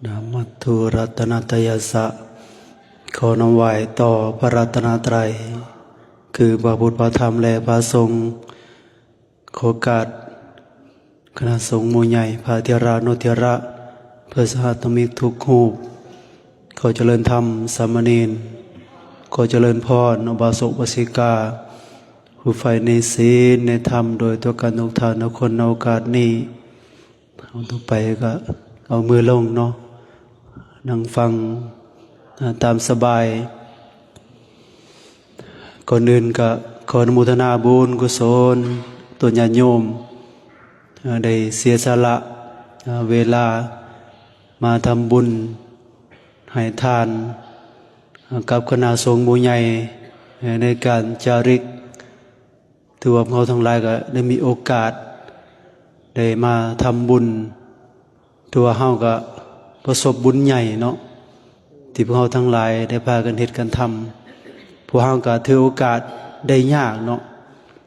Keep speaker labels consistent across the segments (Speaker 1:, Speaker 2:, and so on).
Speaker 1: นะมัตถุรัตนตยัสสะขอนำไหว้ต่อพระรัตนตรัยคือพระพุทธพระธรรมและพระสงฆ์ขอโอกาสคณะสงฆ์หมู่ใหญ่พระเถระนุเถระเพื่อสหธรรมิกทุกรูปขอเจริญธรรมสามเณรขอเจริญพรอุบาสกอุบาสิกาผู้ใฝ่ในศีลในธรรมโดยตัวการทุกท่านทุกคนในโอกาสนี้เอาต่อไปก็เอามือลงเนาะนั่งฟังตามสบายก่อนอื่นก็ขออนุโมทนาบุญกุศลตัวญาติโยมได้เสียสละเวลามาทำบุญให้ทานกับคณะสงฆ์หมู่ใหญ่ในการจาริกถือว่าเราทั้งหลายก็ได้มีโอกาสได้มาทำบุญถือว่าเฮาก็ประสบบุญใหญ่เนาะที่พวกเราทั้งหลายได้พากันเฮ็ดกันทำพวกเราก็ถือโอกาสได้ยากเนาะ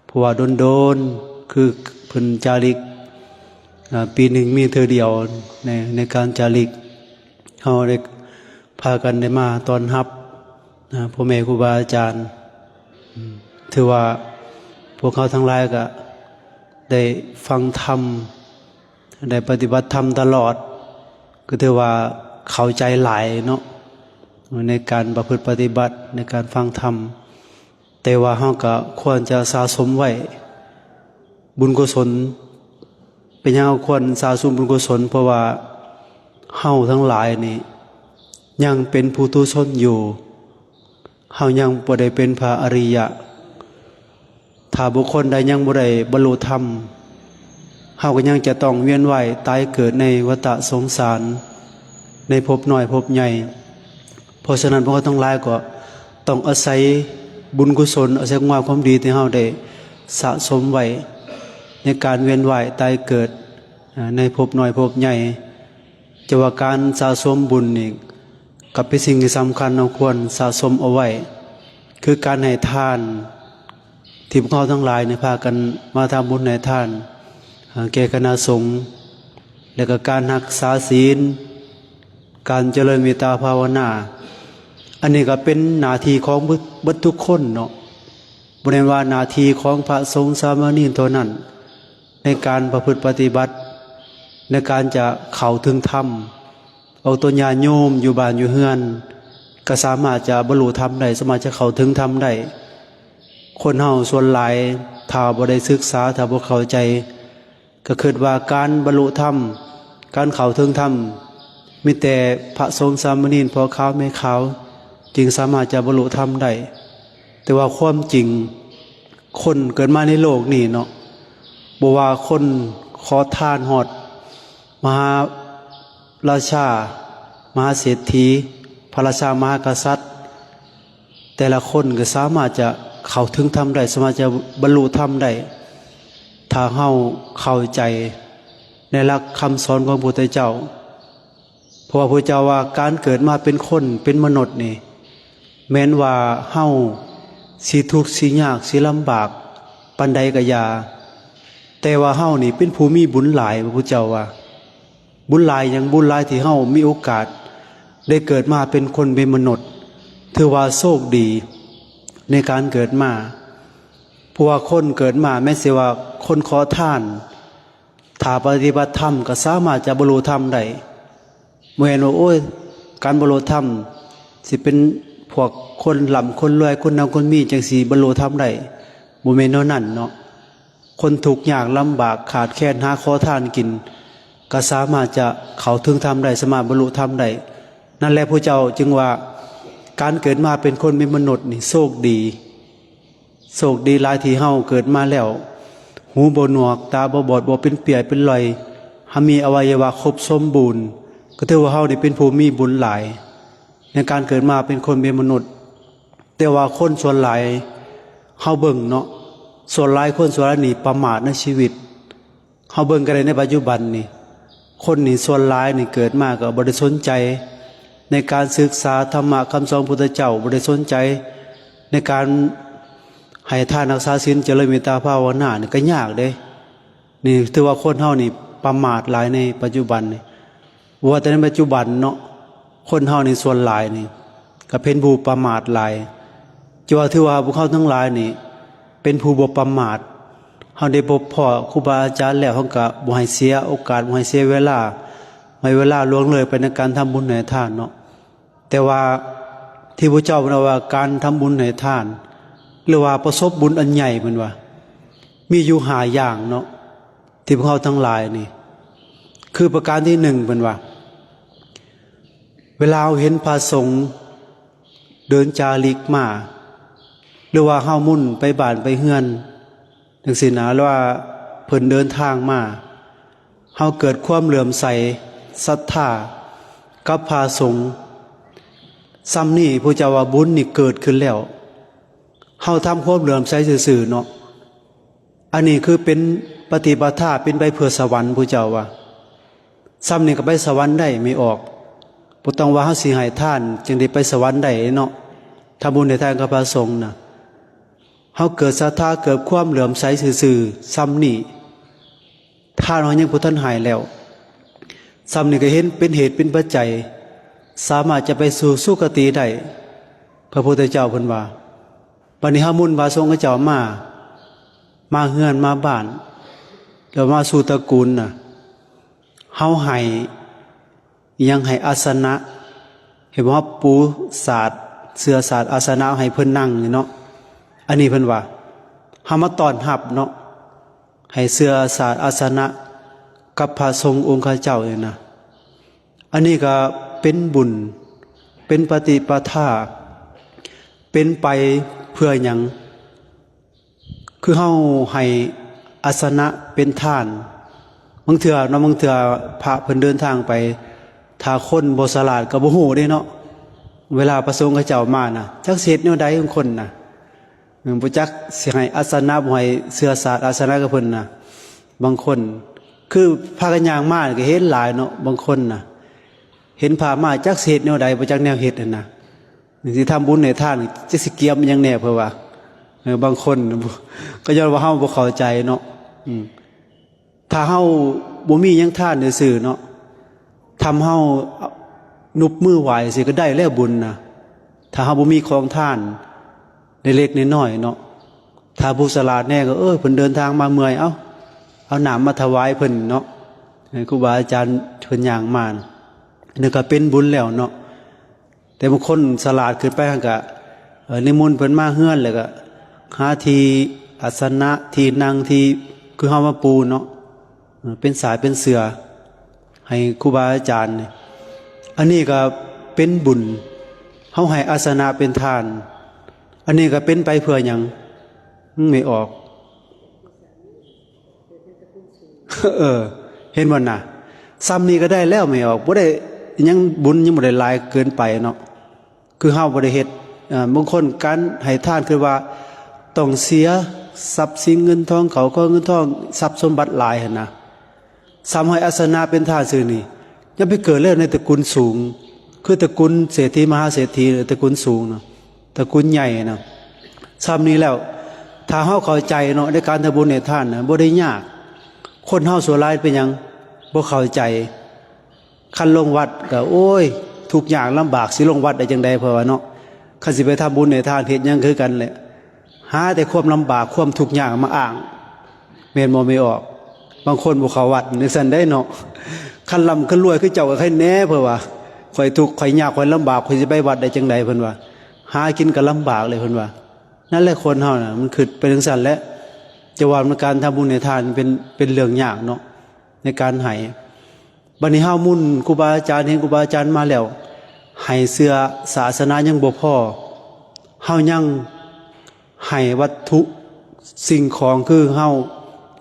Speaker 1: เพราะว่าโดนๆคือเพิ่นจาริกปีหนึ่งมีเทื่อเดียวในการจาริกเฮาได้พากันได้มาต้อนรับพ่อแม่ครูบาอาจารย์ถือว่าพวกเขาทั้งหลายก็ได้ฟังธรรมได้ปฏิบัติธรรมตลอดก็ถือว่าเข้าใจหลายเนาะในการประพฤติปฏิบัติในการฟังธรรมแต่ว่าเฮาก็ควรจะสะสมไว้บุญกุศลเป็นอย่างควรสะสมบุญกุศลเพราะว่าเฮาทั้งหลายนี่ยังเป็นปุถุชนอยู่เฮายังบ่ได้เป็นพระอริยะถ้าบุคคลใดยังบ่ได้บรรลุธรรมเฮาก็ยังจะต้องเวียนว่ายตายเกิดในวัฏสงสารในภพน้อยภพใหญ่เพราะฉะนั้นพวกเราทั้งหลายก็ต้องอาศัยบุญกุศลอาศัยความดีที่เฮาได้สะสมไว้ในการเวียนว่ายตายเกิดในภพน้อยภพใหญ่จะว่าการสะสมบุญนี่กับเป็นสิ่งที่สำคัญเราควรสะสมเอาไว้คือการให้ทานที่พวกเราทั้งหลายในพากันมาทำบุญให้ทานแก่คณะสงฆ์และก็การรักษาศีลการเจริญเมตตาภาวนาอันนี้ก็เป็นหน้าที่ของบุตรทุกคนเนาะบ่ได้ว่าหน้าที่ของพระสงฆ์สามเณรเท่านั้นในการประพฤติปฏิบัติในการจะเข้าถึงธรรมเอาตัวญาติโยมอยู่บ้านอยู่เฮือนก็สามารถจะบรรลุธรรมได้สามารถจะเข้าถึงธรรมได้คนเฮาส่วนหลายถ้าบ่ได้ศึกษาถ้าบ่เข้าใจก็คิดว่าการบรรลุธรรมการเข้าถึงธรรมมีแต่พระสงฆ์สามเณรพอขาวไม่ขาวจึงสามารถจะบรรลุธรรมได้แต่ว่าความจริงคนเกิดมาในโลกนี้เนาะบ่ว่าคนขอทานฮอดมหาราชามหาเศรษฐีพระราชามหากษัตริย์แต่ละคนก็สามารถจะเข้าถึงธรรมได้สามารถจะบรรลุธรรมได้ถ้าเฮาเข้าใจในหลักคำสอนของพระพุทธเจ้าเพราะว่าพระเจ้าว่าการเกิดมาเป็นคนเป็นมนุษย์นี่แม้นว่าเฮาสิทุกข์สิยากสิลำบากปานใดก็อย่าแต่ว่าเฮานี่เป็นผู้มีบุญหลายพระพุทธเจ้าว่าบุญหลายอย่างบุญหลายที่เฮามีโอกาสได้เกิดมาเป็นคนเป็นมนุษย์ถือว่าโชคดีในการเกิดมาเพราะว่าคนเกิดมาแม้สิว่าคนขอทานถ้าปฏิบัติธรรมก็สามารถจะบรรลุธรรมได้บ่เห็นว่าโอ้ยการบรรลุธรรมสิเป็นพวกคนร่ำคนรวยคนนำคนมีจังสิบรรลุธรรมได้บ่แม่นเท่านั้นเนาะคนทุกข์ยากลำบากขาดแคลนหาขอทานกินก็สามารถจะเข้าถึงธรรมได้สามารถบรรลุธรรมได้นั่นแหละพระเจ้าจึงว่าการเกิดมาเป็นคนเป็นมนุษย์นี่โชคดีโชคดีหลายที่เฮาเกิดมาแล้วหูบ่หนวกตาบ่บอดบ่เป็นเปียเป็นรอยหามีอวัยวะครบสมบูรณ์ก็ถือว่าเฮานี่เป็นผู้มีบุญหลายในการเกิดมาเป็นคนเป็นมนุษย์แต่ว่าคนส่วนหลายเฮาเบิ่งเนาะส่วนหลายคนส่วนหลายนี่ประมาทในชีวิตเฮาเบิ่งกันในปัจจุบันนี่คนนี่ส่วนหลายนี่เกิดมาก็บ่ได้สนใจในการศึกษาธรรมะคำสอนพุทธเจ้าบ่ได้สนใจในการให้ทานรักษาศีลเจริญเมตตาภาวนานี่ก็ยากเด้นี่ถือว่าคนเฮานี่ประมาทหลายในปัจจุบันนี่ ว่าแต่ในปัจจุบันเนาะคนเฮาในส่วนหลายนี่ก็เป็นผู้ประมาทหลายจะว่าถือว่าพวกเขาทั้งหลายนี่เป็นผู้บ่ประมาทเฮาได้พบพ่อครูบาอาจารย์แล้วเฮาก็บ่ให้เสียโอกาสบ่ให้เสียเวลาไม่เวลาล่วงเลยไปในการทำบุญให้ทานเนาะแต่ว่าที่พระเจ้าบอกว่าการทำบุญให้ทานหรือว่าประสบบุญอันใหญ่เหมือนว่ามีอยู่5อย่างเนาะที่พวกเขาทั้งหลายนี่คือประการที่1เป็นว่าเวลาเห็นพระสงฆ์เดินจาริกมาหรือว่าเฮามุ่นไปบ้านไปเฮือนจังซี่นะหรือว่าเพิ่นเดินทางมาเฮาเกิดความเหลื่อมใสศรัทธากับพระสงฆ์ซ้ำนี่พระเจ้าว่าบุญนี่เกิดขึ้นแล้วเฮาทำความเหลื่อมใสซื่อๆเนาะอันนี้คือเป็นปฏิปทาเป็นไปเพื่อสวรรค์พระเจ้าว่าซ้ำนี่ก็ไปสวรรค์ได้ไม่ออกบ่ต้องว่าเฮาสิให้ทานจึงได้ไปสวรรค์ได้เนาะทำบุญให้ทานกับพระสงฆ์น่ะเฮาเกิดศรัทธาเกิดความเหลื่อมใสซื่อๆซ้ำนี่ทานเฮายังบ่ทันหายแล้วซ้ำนี่ก็เห็นเป็นเหตุเป็นปัจจัยสามารถจะไปสู่สุคติได้พระพุทธเจ้าเพิ่นว่าบัดนี้เฮามุ่นพระสงฆ์เจ้ามาเฮือนมาบ้านแล้วมาสู่ตระกูลน่ะเฮาให้ยังให้อาสนะเห็นว่าปูศาสตร์เสื้อศาสตร์อาสนะให้เพิ่นนั่งนี่เนาะอันนี้เพิ่นว่าเฮามาต้อนรับเนาะให้เสื้อศาสตร์อาสนะกับพระสงฆ์องค์ข้าเจ้านี่นะอันนี้ก็เป็นบุญเป็นปฏิปทาเป็นไปเพื่อหยังคือเฮาให้อาสนะเป็นทานบางเทื่อเนาะบางเทื่อพระเพิ่นเดินทางไปถ้าคนบ่ฉลาดก็บ่ฮู้เด้เนาะเวลาพระสงฆ์เขาเจ้ามาน่ะจักสิเฮ็ดแนวใดของคนน่ะบ่จักสิให้อาสนะบ่ให้เสื้อศาสตร์อาสนะกับเพิ่นน่ะบางคนคือพากันย่างมาก็เห็นหลายเนาะบางคนน่ะเห็นพามาจักสิเฮ็ดแนวใดบ่จักแนวเฮ็ดนั่นน่ะสิทำบุญให้ทานจักสิเกียมหยังแน่เพิ่นว่าบางคนก็ย้อนว่าเฮาบ่เข้าใจเนาะถ้าเฮาบ่มีหยังทานซื่อๆเนาะทำเฮานุบมือไหวสิก็ได้แล้วบุญนะถ้าเฮาบ่มีของทานเล็กๆน้อยๆเนาะถ้าผู้ฉลาดแน่ก็เพิ่นเดินทางมาเมื่อยเอาน้ำมาถวายเพิ่นเนาะให้ครูบาอาจารย์เพิ่นย่างมานี่ก็เป็นบุญแล้วเนาะแต่บางคนฉลาดขึ้นไปหั่นก็นิมนต์เพิ่นมาเฮือนแล้วก็หาที่อาสนะที่นั่งที่คือเฮามาปูเนาะเป็นสายเป็นเสือให้ครูบาอาจารย์อันนี้ก็เป็นบุญเฮาให้อาสนะเป็นทานอันนี้ก็เป็นไปเพื่อหยังไม่ออกเห็นบ่น่ะซ้ำนี้ก็ได้แล้วไม่ออกบ่ได้ยังบุญยังบ่ได้หลายเกินไปเนาะคือเฮาบ่ได้เฮ็ดบางคนการให้ทานคือว่าต้องเสียทรัพย์สินเงินทองเขาก็เงินทองทรัพย์สมบัติหลายหั่นน่ะซ้ำให้อาสนะเป็นทานซื่อนี่ยังไปเกิดแล้วในตระกูลสูงคือตระกูลเศรษฐีมหาเศรษฐีตระกูลสูงเนาะตระกูลใหญ่นะซ้ำนี้แล้วถ้าเฮาเข้าใจเนาะในการทำบุญให้ทานน่ะบ่ได้ยากคนเฮาส่วนหลายเป็นหยังบ่เข้าใจคันลงวัดก็โอ้ยทุกอย่างลำบากสิลงวัดได้จังได๋เพราะว่าเนาะคันสิไปทำบุญให้ทานเฮ็ดหยังคือกันแหละหาแต่ความลำบากความทุกข์ยากมาอ้างแม่นบ่ไม่ออกบางคนบ่เข้าวัดนึกซั่นได้เนาะคันร่ำคันรวยคือเจ้าก็ใครแน่เพิ่นว่าข่อยทุกข์ข่อยยากข่อยลำบากข่อยสิไปวัดได้จังได๋เพิ่นว่าหากินก็ลำบากเลยเพิ่นว่านั่นแหละคนเฮาน่ะมันคือเป็นจังซั่นแหละจะว่าในการทำบุญให้ทานเป็นเรื่องยากเนาะในการให้บัดนี้เฮามุ่นครูบาอาจารย์เห็นครูบาอาจารย์มาแล้วให้เสื้อศาสนายังบ่พอเฮายังให้วัตถุสิ่งของคือเฮา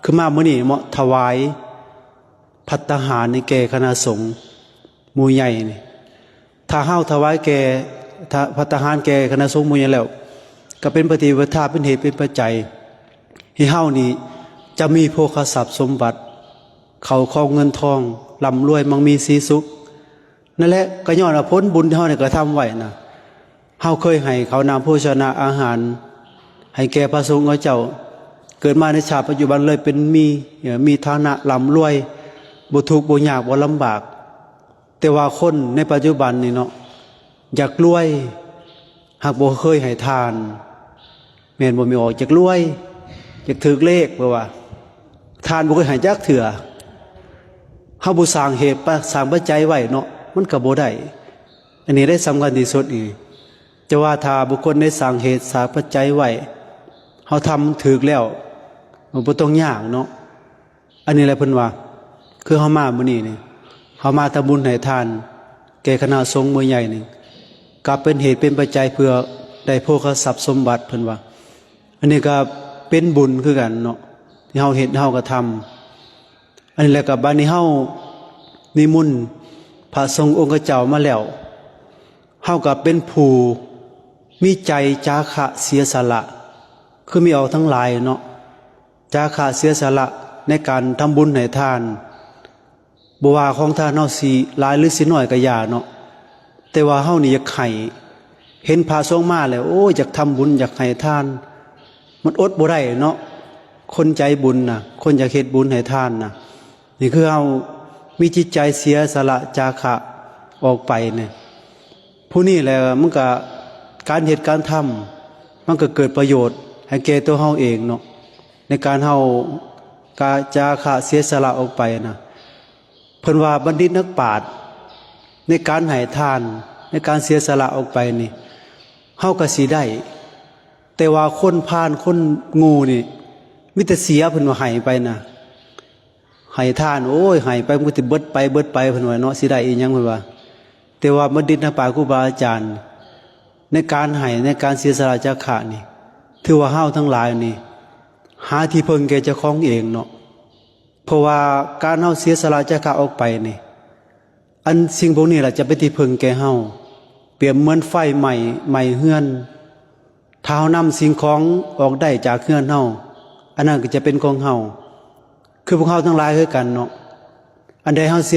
Speaker 1: คือมามื้อนี้เหมาะถวายภัตตาหารในแก่คณะสงฆ์หมู่ใหญ่นี่ถ้าเฮาถวายแก่ภัตตาหารแก่คณะสงฆ์หมู่ใหญ่แล้วก็เป็นปฏิปทาเป็นเหตุเป็นปัจจัยให้เฮานี่จะมีโภคทรัพย์สมบัติเข้าของเงินทองร่ำรวยมั่งมีสีสุขนั่นแหละก็ย้อนว่าผลบุญที่เฮาได้กระทำไว้นะเฮาเคยให้เขานำโภชนาอาหารให้แก่พระสงฆ์เจ้าเกิดมาในชาติปัจจุบันเลยเป็นมีฐานะร่ำรวยบ่ทุกข์บ่ยากบ่ลำบาก แต่ว่าคนในปัจจุบันนี่เนาะอยากรวยหากบ่เคยให้ทานแม่นบ่มีออกอยากรวยอยากถือเลขเพราะว่าทานบ่เคยให้จักเถื่อเฮาบ่สร้างเหตุสร้างปัจจัยไว้เนาะมันก็บ่ได้อันนี้ได้สำคัญที่สุดอีกจะว่าถ้าบุคคลได้สร้างเหตุสร้างปัจจัยไว้เฮาทำถูกแล้วมันบ่ต้องยากเนาะอันนี้แหละเพิ่นว่าคือเฮามามื้อนี้นี่เฮามาทำบุญให้ทานแก่คณะสงฆ์มื้อใหญ่นี่ก็เป็นเหตุเป็นปัจจัยเพื่อได้โภคทรัพย์สมบัติเพิ่นว่าอันนี้ก็เป็นบุญคือกันเนาะที่เฮาเฮ็ดเฮาก็ทำอันนี้แหละก็บัดนี้เฮานิมนต์พระสงฆ์องค์เจ้ามาแล้วเฮาก็เป็นผู้มีใจจาคะเสียสละคือมีเอาทั้งหลายเนาะจาคะเสียสละในการทำบุญให้ทานบ่ว่าของทานเฮาสิหลายหรือสิน้อยก็อย่าเนาะแต่ว่าเฮานี่อยากให้เห็นพระสงฆ์มาแล้วโอ้ยอยากทำบุญอยากให้ทานมันอดบ่ได้เนาะคนใจบุญน่ะคนอยากเฮ็ดบุญให้ทานน่ะนี่คือเฮามีจิตใจเสียสละจาคะออกไปเนี่ยผู้นี้แหละมันก็การเฮ็ดการทำมันก็เกิดประโยชน์ให้แก่ตัวเฮาเองเนาะในการเฮากาจาคะเสียสละออกไปนะเพิ่นว่าบัณฑิตนักปราชญ์ในการให้ทานในการเสียสละออกไปนี่เฮาก็สิได้แต่ว่าคนพาลคนงูนี่มีแต่เสียเพิ่นว่าให้ไปนะให้ทานโอ้ยให้ไปมันก็สิเบิดไปเพิ่นว่าเนาะสิได้อีหยังเพิ่นว่าแต่ว่าบัณฑิตนักปราชญ์ครูบาอาจารย์ในการให้ในการเสียสละจาคะนี่ถือว่าเฮาทั้งหลายนี่หาที่พึ่งแก่เจ้าของเองเนาะเพราะว่าการเฮาเสียสละจาคะออกไปนี่อันสิ่งพวกนี้ล่ะจะเป็นที่พึ่งแก่เฮาเปรียบเหมือนไฟใหม่เฮือนถ้าเฮานำสิ่งของออกได้จากเฮือนเฮาอันนั้นก็จะเป็นของเฮาคือพวกเฮาทั้งหลายคือกันเนาะอันใดเฮาเ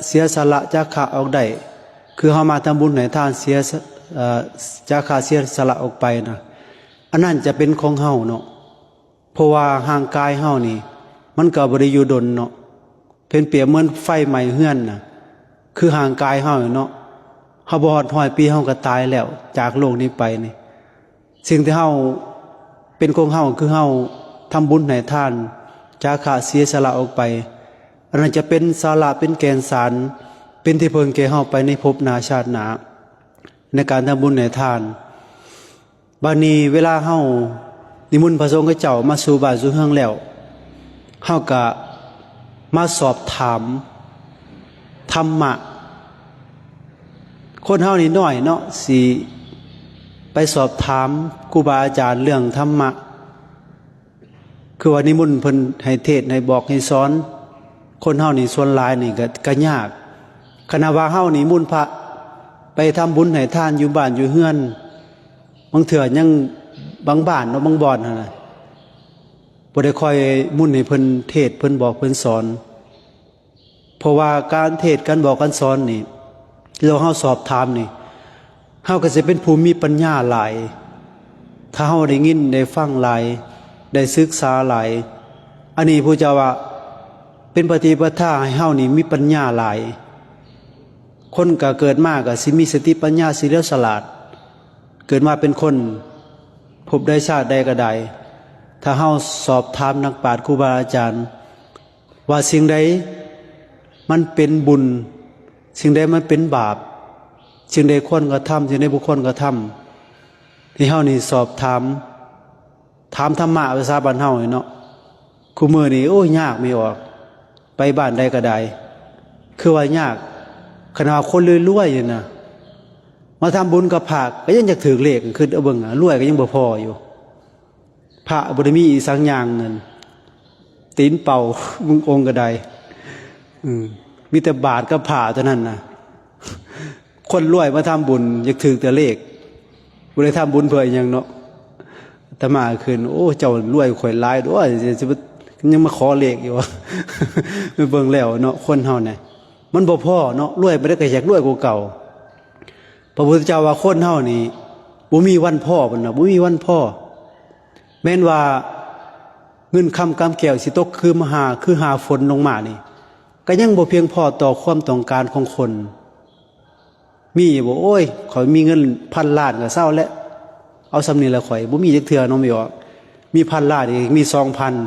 Speaker 1: สียสละจาคะออกได้คือเฮามาทำบุญให้ทานเสียจาคะเสียสละออกไปนะอันนั้นจะเป็นของเฮาเนาะเพราะว่าห่างกายเฮานี่มันก็บ่ได้อยู่ดนเนาะเป็นเปรียบเหมือนไฟไหม้เฮือนน่ะคือห่างกายเฮาเนาะเฮาบ่ฮอด100 ปีเฮาก็ตายแล้วจากโลกนี้ไปนี่สิ่งที่เฮาเป็นของเฮาคือเฮาทำบุญให้ทานจาคะเสียสละออกไปอันนั้นจะเป็นสาระเป็นแกนสารเป็นที่พึ่งแก่เฮาไปในภพหน้าชาติหน้าในการทำบุญให้ทานบัดนี้เวลาเฮานิมนต์พระสงฆ์เจ้ามาสู่บ้านสู่เฮือนแล้วเฮาก็มาสอบถามธรรมะคนเฮานี่น้อยเนาะสิไปสอบถามครูบาอาจารย์เรื่องธรรมะคือว่านิมนต์เพิ่นให้เทศน์ให้บอกให้สอนคนเฮานี่ส่วนหลายนี่ก็ยากขณะว่าเฮานี่นิมนต์พระไปทำบุญให้ทานอยู่บ้านอยู่เฮือนบางเถื่อยังบางบ้านเนาะบางบ่อนนั่นน่ะบ่ได้ค่อยมุ่นให้เพิ่นเทศน์เพิ่นบอกเพิ่นสอนเพราะว่าการเทศน์การบอกการสอนนี่เราเฮาสอบถามนี่เฮาก็สิเป็นผู้มีปัญญาหลายถ้าเฮาได้ยินได้ฟังหลายได้ศึกษาหลายอันนี้ผู้เจ้าว่าเป็นปฏิปทาให้เฮานี่มีปัญญาหลายคนก็เกิดมาก็สิมีสติปัญญาสิเฉลียวฉลาดเกิดมาเป็นคนพบได้ชาติใดก็ได้ถ้าเฮาสอบถามนักปราชญ์ครูบาอาจารย์ว่าสิ่งใดมันเป็นบุญสิ่งใดมันเป็นบาปสิ่งใดควรกระทำสิ่งใดบ่ควรกระทำที่เฮานี่สอบถามธรรมะภาษาบ้านเฮาเนาะคู่มื้อนี้โอ้ยยากไม่ออกไปบ้านใดก็ได้คือว่ายากขนาดคนรวยๆอยู่น่ะมาทำบุญกับพระก็ยังอยากถือเลขคือเอาเบิ่งรวยก็ยังบ่พออยู่พระบ่ได้มีอีสังอย่างนั่นตีนเป่ามึงองค์ก็ได้มีแต่บาทกับผ้าเท่านั้นน่ะคนรวยมาทำบุญอยากถือแต่เลขบ่ได้ทำบุญเพื่อหยังเนาะแต่มาคืนโอ้เจ้ารวยข่อยหลายด้วยสิยังมาขอเลขอยู่ว่าเบิ่งแล้วเนาะคนเฮาเนี่ยมันบ่พอเนาะรวยบ่ได้ก็อยากรวยกว่าเก่าพระพุทธเจ้าว่าคนเฮานี่บ่มีวันพอพุ่นน่ะบ่มีวันพอแม้นว่าเงินคำกำแก้วสิตกคือหาฝนลงมานี่ ก็ยังบ่เพียงพอต่อความต้องการของคนมีบ่โอ้ยข่อยมีเงินพันล้านก็เศร้าแล้วเอาสำนี้ละข่อยบ่มีจักเทื่อน้องมีว่ามีพันล้านอีกมี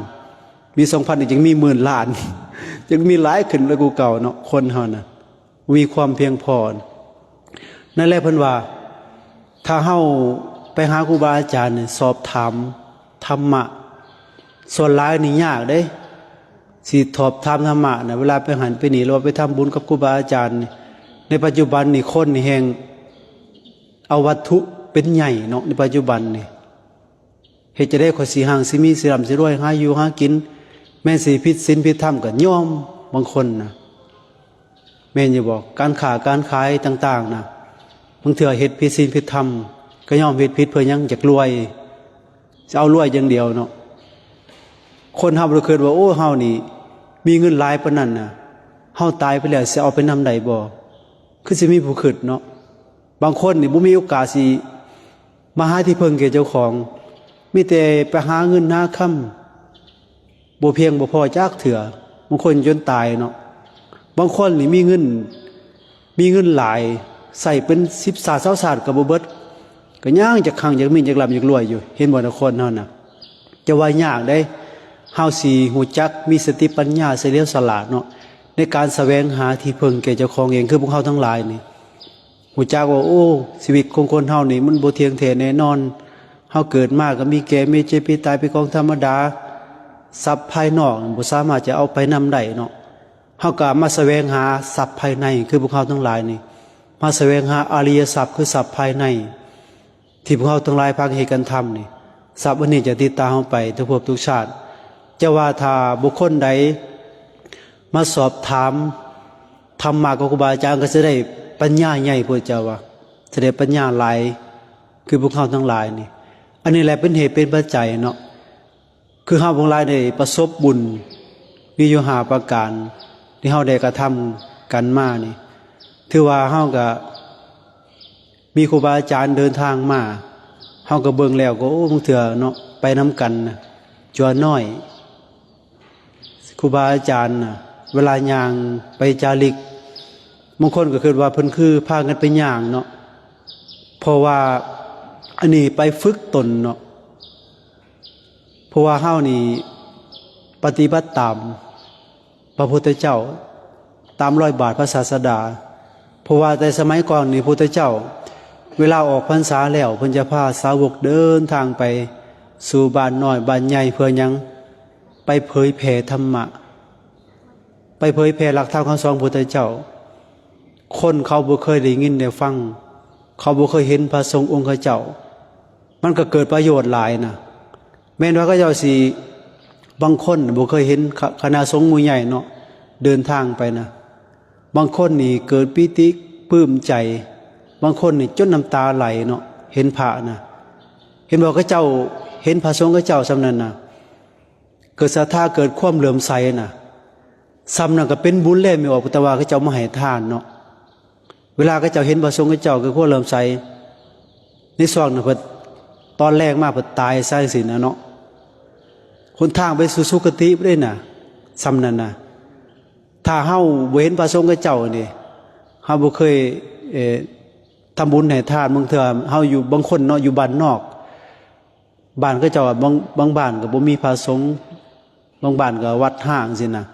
Speaker 1: 2,000 มี 2,000 อีกยังมี10,000 ล้านยังมีหลายขึ้นแล้วกูเก่าเนาะคนเฮาน่ะมีความเพียงพอนั่นแหละเพิ่นว่าถ้าเฮาไปหาครูบาอาจารย์เนี่ยสอบถามธรรมะส่วนหลายนี่ยากเด้สิสอบถามธรรมะน่ะเวลาไปหันไปนี่หรือว่าไปทำบุญกับครูบาอาจารย์ในปัจจุบันนี่คนนี่แฮงเอาวัตถุเป็นใหญ่เนาะในปัจจุบันนี่เฮ็ดจะได้ขอสิห่างสิมีสิร่ำสิรวยหาอยู่หากินแม่นสิผิดศีลผิดธรรมก็ยอมบางคนน่ะแม่นอยู่บอกการค้าการขายต่างๆน่ะบางเทื่อเฮ็ดผิดศีลผิดธรรมก็ยอมเฮ็ดผิดเพื่อหยังอยากรวยจะเอารวยอย่างเดียวเนาะคนเฮาบ่เคยว่าโอ้เฮานี่มีเงินหลายปานนั้นน่ะเฮาตายไปแล้วสิเอาไปนำใดบ่คือสิมีผู้คิดเนาะบางคนนี่บ่มีโอกาสสิมาหาที่พึ่งแก่เจ้าของมีแต่ไปหาเงินหาค่ำบ่เพียงบ่พอจักเถื่อบางคนจนตายเนาะบางคนนี่มีเงินหลายใส่เป็น10 ศาสตร์20 ศาสตร์ก็บ่เบิดก็ย่างจากข้างจากมีจากลำจากรวยอยู่เห็นบ่นะคนเฮาน่ะจะว่ายากได้เฮาสิฮู้จักมีสติปัญญาเฉลียวฉลาดเนาะในการแสวงหาที่พึ่งแก่เจ้าของเองคือพวกเฮาทั้งหลายนี่ฮู้จักว่าโอ้ชีวิตของคนเฮานี่มันบ่เที่ยงแท้แน่นอนเฮาเกิดมาก็มีแก่มีเจ็บมีตายเป็นของธรรมดาทรัพย์ภายนอกบ่สามารถจะเอาไปนำได้เนาะเฮาก็มาแสวงหาทรัพย์ภายในคือพวกเฮาทั้งหลายนี่มาแสวงหาอริยทรัพย์คือทรัพย์ภายในที่พวกเฮาทั้งหลายพากันเฮ็ดกันทำนี่ทรัพย์อันนี้จะติดตามเฮาไปทุกภพทุกชาติจะว่าถ้าบุคคลใดมาสอบถามธรรมะของครูบาอาจารย์ก็จะได้ปัญญาใหญ่พระเจ้าว่าจะได้ปัญญาหลายคือพวกเฮาทั้งหลายนี่อันนี้แหละเป็นเหตุเป็นปัจจัยเนาะคือเฮาทั้งหลายได้ประสบบุญมีอยู่5ประการที่เฮาได้กระทำกันมานี่ถือว่าเฮาก็มีครูบาอาจารย์เดินทางมาเฮาก็เบิ่งแล้วก็โอ้บางเทื่อเนาะไปนํกันนะจัวน้อยครูบาอาจารย์น่ะเวลาย่างไปจาริกบางคนก็คิดว่าเพิ่นคือพากันไปย่างเนาะเพราะว่าอันนี้ไปฝึกตนเนาะเพราะว่าเฮานี่ปฏิบัติตามพระพุทธเจ้าตามรอยบาทพระศาสดาเพราะว่าแต่สมัยก่อนนี่พระพุทธเจ้าเวลาออกพรรษาแล้วเพิ่นจะพาสาวกเดินทางไปสู่บ้านน้อยบ้านใหญ่เพื่อหยังไปเผยแผ่ธรรมะไปเผยแผ่หลักธรรมคำสอนพระพุทธเจ้าคนเขาบ่เคยได้ยินได้ฟังเขาบ่เคยเห็นพระสงฆ์องค์เจ้ามันก็เกิดประโยชน์หลายนะแม้ว่าก็เจ้าสิบางคนบ่เคยเห็นคณะสงฆ์หมู่ใหญ่เนาะเดินทางไปนะบางคนนี่เกิดปิติปลื้มใจบางคนนี่จนน้ำตาไหลเนาะเห็นพระนะเห็นบอกก็เจ้าเห็นพระสงฆ์ก็เจ้าสำนั้นนะเกิดศรัทธาเกิดความเหลื่อมใสนะซ้ำนั่นก็เป็นบุญแล้วไม่ออกแต่ว่าก็เจ้ามาให้ทานเนาะเวลาก็เจ้าเห็นพระสงฆ์ก็เจ้าคือความเหลื่อมใสในส่วนน่ะเพิ่นตอนแรกมาเพิ่นตายซะจังซี่นะเนาะคนทางไปสู่สุคติบ่ได้น่ะซ้ำนั่นน่ะถ้าเฮาบ่เห็นพระสงฆ์ก็เจ้านี่เฮาบ่เคยทำบุญให้ทานบางเทื่อเฮาอยู่บางคนเนาะอยู่บ้านนอกบ้านก็เจ้าบางบ้านก็บ่มีพระสงฆ์บางบ้านก็วัดห้างสินะ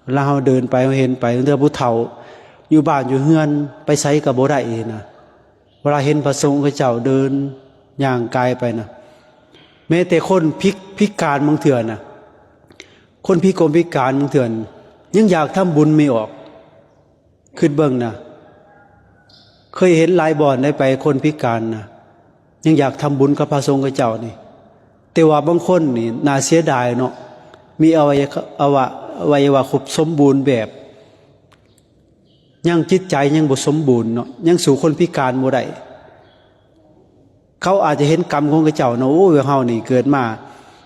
Speaker 1: เวลาเฮาเดินไปเฮาเห็นไปเทื่อผู้เฒ่าอยู่บ้านอยู่เฮือนไปไสก็บ่ได้นะเวลาเห็นพระสงฆ์ก็เจ้าเดินย่างกายไปนะแม้แต่คนพิการบางเทื่อน่ะคนพิกลพิการบางเทื่อยังอยากทำบุญไม่ออกคิดเบิ่งนะเคยเห็นหลายบ่อนได้ไปคนพิการนะยังอยากทำบุญกับพระสงฆ์กับเจ้านี่แต่ว่าบางคนนี่น่าเสียดายเนาะมีอวัยวะครบสมบูรณ์แบบยังจิตใจยังบ่สมบูรณ์เนาะยังสู่คนพิการบ่ได้เขาอาจจะเห็นกรรมของเจ้าเนาะโอ้เฮานี่เกิดมา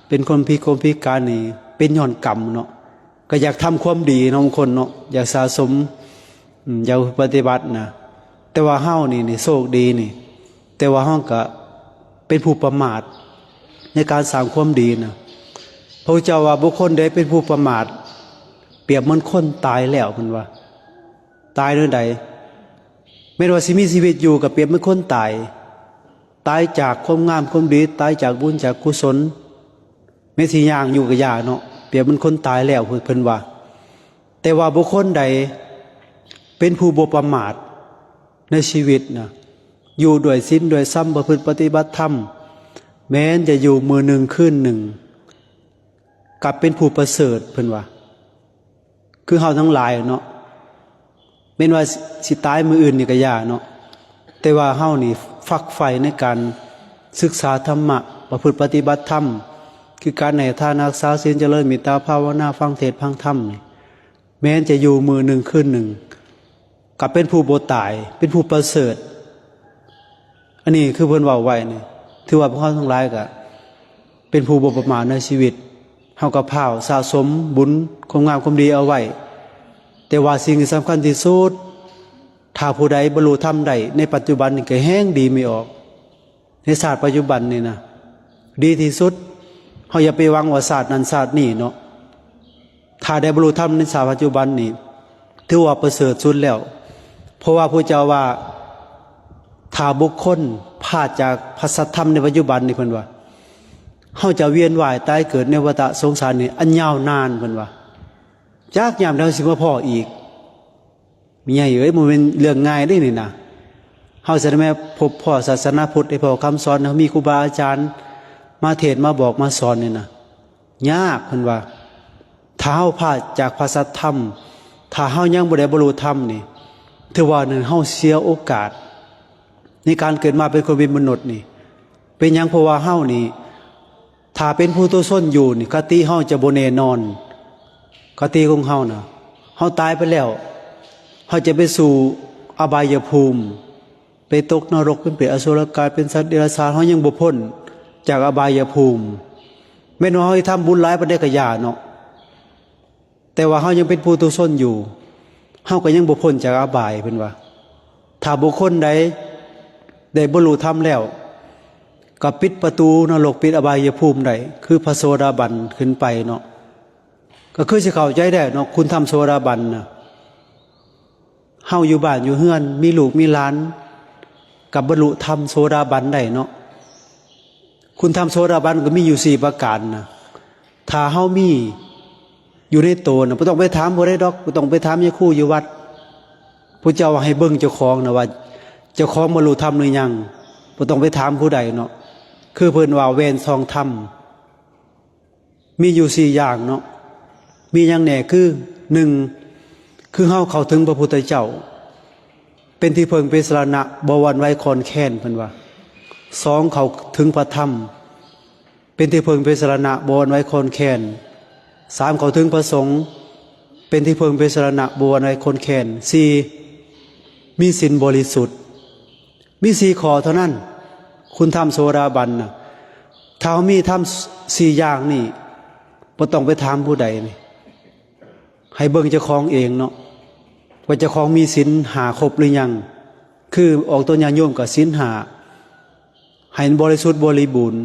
Speaker 1: เป็นคนพิการนี่เป็นย้อนกรรมเนาะก็อยากทำความดีเนาะบางคนเนาะอยากสะสมอยากปฏิบัตินะแต่ว่าเฮานี่โชคดีนี่แต่ว่าเฮาก็เป็นผู้ประมาทในการสร้างความดีนะพระเจ้าว่าบุคคลใดเป็นผู้ประมาท เปรียบเหมือนคนตายแล้วเพิ่นว่าตายเรื่องใดไม่ว่าสิมีชีวิตอยู่กับเปรียบเหมือนคนตายตายจากความงามความดีตายจากบุญจากกุศลไม่สิย่างอยู่กับยาเนาะเปรียบเหมือนคนตายแล้วเพิ่นว่าแต่ว่าบุคคลใดเป็นผู้บ่ประมาทในชีวิตนะอยู่ด้วยศีลด้วยสัมประพฤติปฏิบัติธรรมแม้นจะอยู่มือหนึ่งคืนหนึ่งกลับเป็นผู้ประเสริฐเพิ่นว่าคือเฮาทั้งหลายเนาะแม้นว่าสิตายมืออื่นนี่ก็ยากเนาะแต่ว่าเฮานี่ฝักใฝ่ในการศึกษาธรรมะประพฤติปฏิบัติธรรมคือการให้ทานรักษาศีลเจริญเมตตาภาวนาฟังเทศน์ฟังธรรมนี่แม้นจะอยู่มือหนึ่งคืนหนึ่งกลับเป็นผู้บ่ตายเป็นผู้ประเสริฐอันนี้คือเพิ่นเว้าไว้นี่ถือว่าพวกเราทั้งหลายก็เป็นผู้บ่ประมาทในชีวิตเฮาก็พาวสะสมบุญความงามความดีเอาไว้แต่ว่าสิ่งที่สำคัญที่สุดถ้าผู้ใดบรรลุธรรมได้ในปัจจุบันนี่ก็แห้งดีไม่ออกในศาสตร์ปัจจุบันนี่นะดีที่สุดเฮาอย่าไปหวังว่าศาสตร์นั้นศาสตร์นี้เนาะถ้าได้บรรลุธรรมในศาสตร์ปัจจุบันนี่ถือว่าประเสริฐสุดแล้วเพราะว่าพระเจ้าว่าถ้าบุคคลพลาดจากพระสัทธรรมในปัจจุบันนี่เพิ่นว่าเฮาจะเวียนว่ายตายเกิดในวัฏสงสารนี่อันยาวนานเพิ่นว่าจากยามใดสิมาพ้ออีกมีใหญ่เอ้ยมันเป็นเรื่องง่ายได้นี่นะเฮาจะได้แม้พบพ่อศาสนาพุทธได้พอคำสอนเฮามีครูบาอาจารย์มาเทศน์มาบอกมาสอนนี่นะยากเพิ่นว่าถ้าเฮาพลาดจากพระสัทธรรมถ้าเฮายังบ่ได้บรรลุธรรมนี่ถือว่านั่นเฮาเสียโอกาสในการเกิดมาเป็นคนเป็นมนุษย์นี่เป็นหยังเพราะว่าเฮานี่ถ้าเป็นผู้ตุชนอยู่นี่กติเฮาจะบ่แน่นอนกติของเฮาน่ะเฮาตายไปแล้วเฮาจะไปสู่อบายภูมิไปตกนรกเป็นเปรตอสุรกายเป็นสัตว์เดรัจฉานเฮายังบ่พ้นจากอบายภูมิแม้ว่าเฮาทำบุญหลายปานใดก็อย่าเนาะแต่ว่าเฮายังเป็นผู้ตุชนอยู่เฮาก็ยังบ่พ้นจากอบายเพิ่นว่าถ้าบุคคลใดได้บรรลุธรรมแล้วก็ปิดประตูนรกปิดอบายภูมิได้คือพระโสดาบันขึ้นไปเนาะก็คือสิเข้าใจได้เนาะคุณทำโสดาบันน่ะเฮาอยู่บ้านอยู่เฮือนมีลูกมีหลานกับบรรลุธรรมโสดาบันได้เนาะคุณทำโสดาบันก็มีอยู่4ประการนะถ้าเฮามีอยู่ในโตน่ะบ่ต้องไปถามบ่ได้ดอกบ่ต้องไปถามยายครูอยู่วัดพระเจ้าว่าให้เบิ่งเจ้าของน่ะว่าเจ้าของบรรลุธรรมหรือยังบ่ต้องไปถามผู้ใดเนาะคือเพิ่นว่าเวรซองธรรมมีอยู่4อย่างเนาะมีอย่างแน่คือ1คือเฮาเข้าถึงพระพุทธเจ้าเป็นที่พึ่งเป็นสรณะบ่หวั่นไหวคลอนแค้นเพิ่นว่า2เข้าถึงพระธรรมเป็นที่พึ่งเป็นสรณะบ่หวั่นไหวคลอนแค้น3เข้าถึงพระสงฆ์เป็นที่พึ่งเป็นสรณะบ่หวั่นไหวคลอนแค้น4มีศีลบริสุทธิ์มี4ข้อเท่านั้นคุณทำโสดาบันน่ะถ้ามีทำ4อย่างนี่บ่ต้องไปถามผู้ใดนี่ให้เบิ่งเจ้าของเองเนาะว่าเจ้าของมีศีล5ครบหรือยังคือออกตัวญาติโยมก็ศีล5ให้บริสุทธิ์บริบูรณ์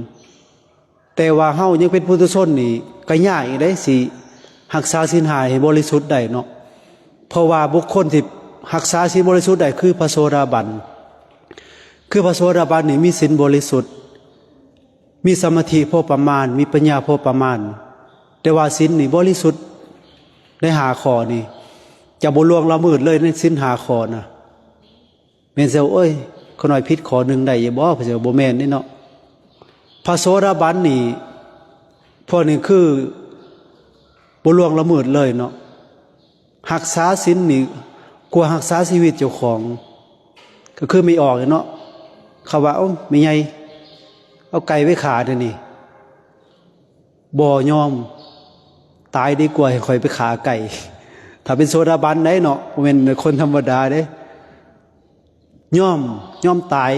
Speaker 1: แต่ว่าเฮายังเป็นพุถุชนนี่ก็ยากอีกได้สิรักษาศีล5ให้บริสุทธิ์ได้เนาะเพราะว่าบุคคลที่รักษาศีลบริสุทธิ์ได้คือพระโสดาบันคือพระโสดาบันนี่มีศีลบริสุทธิ์มีสมาธิพอประมาณมีปัญญาพอประมาณแต่ว่าศีลนี่บริสุทธิ์ได้5ข้อนี่จะบ่ล่วงละเมิดเลยในศีล5ข้อนะแม่นเสียวเอ้ยขน้อยผิดข้อหนึ่งได้อย่าบ่เพิ่นสิบ่แม่นนี่เนาะพระโสดาบันนี่พวกนี้คือบ่ล่วงละเมิดเลยเนาะรักษาศีลนี่กว่ารักษาชีวิตเจ้าของก็คือไม่ออกเนาะเขาว่าเอ้าไม่ใหญ่เอาไก่ไว้ขาเดี๋ยวนี้บ่ยอมตายดีกว่าให้ข่อยไปขาไก่ถ้าเป็นโสดาบันได้เนาะบ่แม่นคนธรรมดาเด้ยอมตาย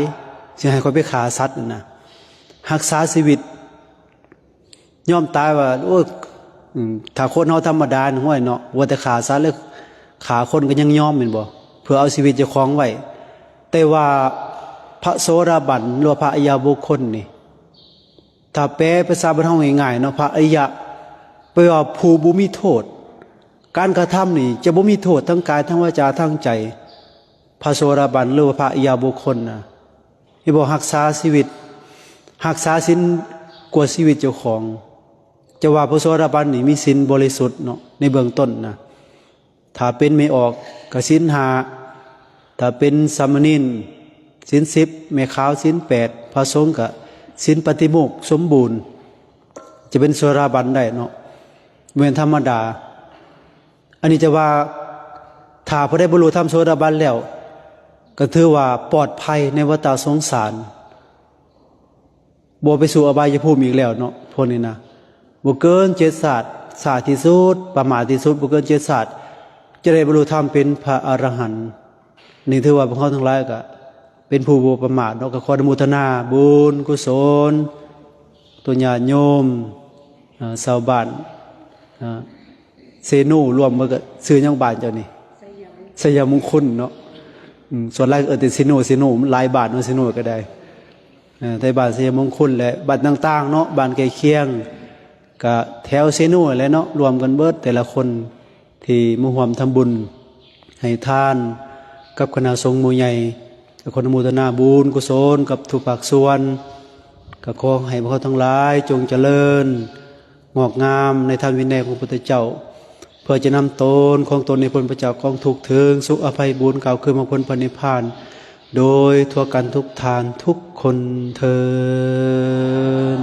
Speaker 1: สิให้ข่อยไปขาสัตว์นั่นน่ะรักษาชีวิตยอมตายว่าโอ้ถ้าคนเฮาธรรมดาห้วยเนาะว่าแต่ขาสัตว์แล้วขาคนก็ยังยอมแม่นบ่เพื่อเอาชีวิตเจ้าของไว้แต่ว่าพระโสดาบันหรือพระอริยบุคคลนี่ถ้าแปลภาษาบ้านเฮาง่ายๆเนาะพระอริยะแปลว่าผู้บ่มีโทษ การกระทำนี่จะบ่มีโทษทั้งกายทั้งวาจาทั้งใจพระโสดาบันหรือว่าพระอริยบุคคลนะที่บอกรักษาชีวิตรักษาศีลกว่าชีวิตเจ้าของจะว่าพระโสดาบันนี่มีศีลบริสุทธิ์เนาะในเบื้องต้นนะถ้าเป็นไม่ออกก็ศีล5ถ้าเป็นสามเณรศีล10แม่ขาวศีล8พระสงฆ์ก็ศีลปฏิโมกข์สมบูรณ์จะเป็นโสดาบันได้เนาะเหมือนธรรมดาอันนี้จะว่าถ้าพอได้บรรลุธรรมโสดาบันแล้วก็ถือว่าปลอดภัยในวัฏสงสารบ่ไปสู่อบายภูมิอีกแล้วเนาะพวกนี้นะบ่เกิน7ศาสตร์ศาสตร์ที่สุดประมาทที่สุดบ่เกิน7ศาสตร์จะได้บรรลุธรรมเป็นพระอรหันต์นี่ถือว่าพวกเขาทั้งหลายก็เป็นผู้บ่ประมาทเนาะก็ขออนุโมทนาบุญกุศลตัวญาติโยมชาวบ้านเซนูรวมมาก็ซื้อยังบ้านเจ้านี่สยามมงคลเนาะส่วนแรกแต่เซนูหลายบาทเนาะเซนูก็ได้แต่บ้านสยามมงคลและบ้านต่างๆเนาะบ้านใกล้เคียงก็แถวเซนูแหละเนาะรวมกันเบิดแต่ละคนที่มาร่วมทำบุญให้ทานกับคณะสงฆ์หมู่ใหญ่ขออนุโมทนาบุญกุศลกับทุกภาคส่วนก็ขอให้พวกเขาทั้งหลายจงเจริญงอกงามในธรรมวินัยของพระพุทธเจ้าเพื่อจะนำตนของตนในพ้นพระเจ้ากองทุกข์ถึงสุขอภัยบุญกล่าวคือมรรคผลพระนิพพานโดยทั่วกันทุกทานทุกคนเทอญ